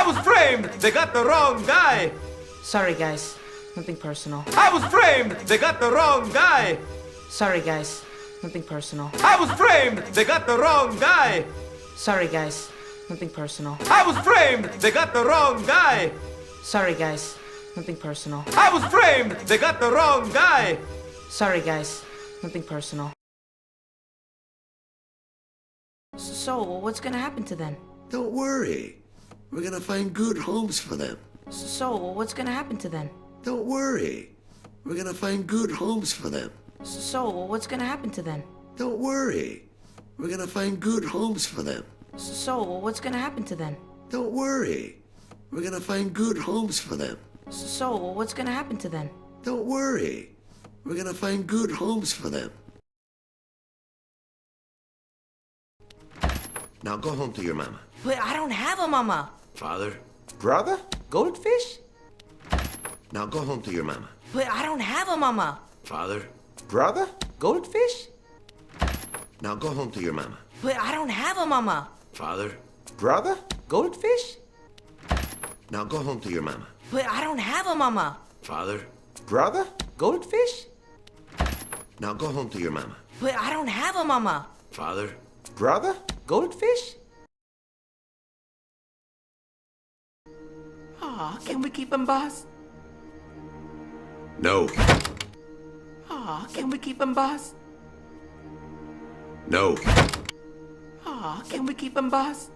I was framed! They got the wrong guy! Sorry, guys. Nothing personal. I was framed! They got the wrong guy! Sorry, guys. Nothing personal. I was framed! They got the wrong guy! Sorry, guys. Nothing personal. I was framed! They got the wrong guy! Sorry, guys. Nothing personal. I was framed! They got the wrong guy! Sorry, guys. Nothing personal. So, what's gonna happen to them? Don't worry. We're gonna find good homes for them. So, what's gonna happen to them? Don't worry. We're gonna find good homes for them. So, what's gonna happen to them? Don't worry. We're gonna find good homes for them. So, what's gonna happen to them? Don't worry. We're gonna find good homes for them. So, what's gonna happen to them? Don't worry. We're gonna find good homes for them. Now go home to your mama. But I don't have a mama. Father. Brother? Goldfish? Now go home to your mama. But I don't have a mama. Father. Brother? Goldfish? Now go home to your mama. But I don't have a mama. Father. Brother? Goldfish? Now go home to your mama. But I don't have a mama. Father. Brother? Goldfish? Now go home to your mama. But I don't have a mama. Father. Brother? Goldfish? Aw, can we keep him, boss? No. Aw, can we keep him, boss? No. Aw, can we keep him, boss?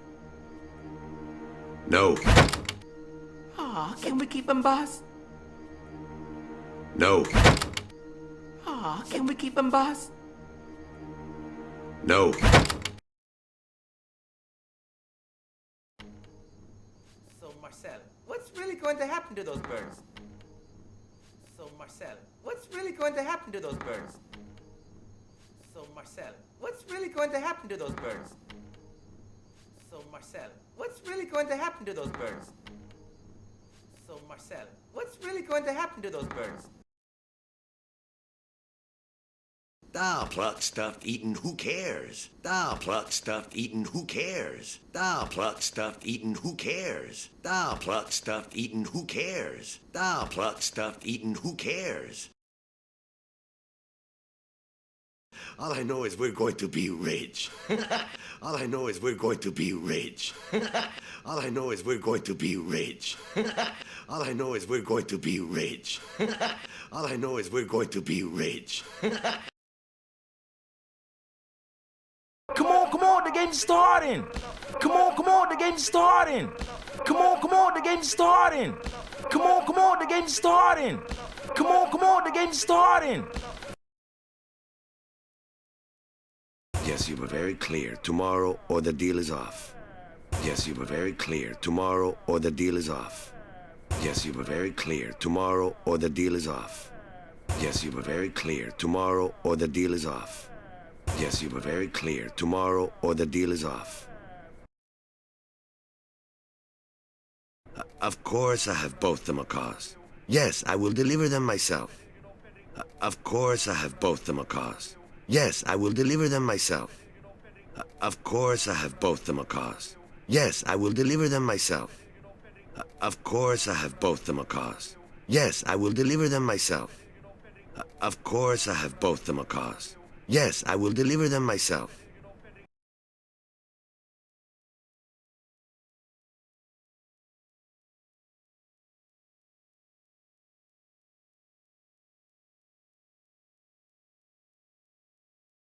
No. Aw, can we keep him, boss? No. Aw, can we keep him, boss? No. So, Marcel, what's really going to happen to those birds? So, Marcel, what's really going to happen to those birds? So, Marcel, what's really going to happen to those birds? So, Marcel, what's really going to happen to those birds? So, Marcel, what's really going to happen to those birds? Thou plucked, stuffed, eaten, who cares? Thou plucked, stuffed, eaten, who cares? Thou plucked, stuffed, eaten, who cares? Thou plucked, stuffed, eaten, who cares? Thou plucked, stuffed, eaten, who cares? All I know is we're going to be rich. All I know is we're going to be rich. All I know is we're going to be rich. All I know is we're going to be rich. All I know is we're going to be rich. Come on, the game's starting. Come on, the game's starting. Come on, the game's starting. Come on, the game's starting. Come on, the game's starting. Yes, you were very clear. Tomorrow or the deal is off. Yes, you were very clear. Tomorrow or the deal is off. Yes, you were very clear. Tomorrow or the deal is off. Yes, you were very clear. Tomorrow or the deal is off. Yes, you were very clear. Tomorrow or the deal is off. Of course I have both the macaws. Yes, I will deliver them myself. Of course I have both the macaws. Yes, I will deliver them myself. Of course I have both the macaws. Yes, I will deliver them myself. Of course I have both the macaws. Yes, I will deliver them myself. Of course I have both the macaws. Yes, I will deliver them myself.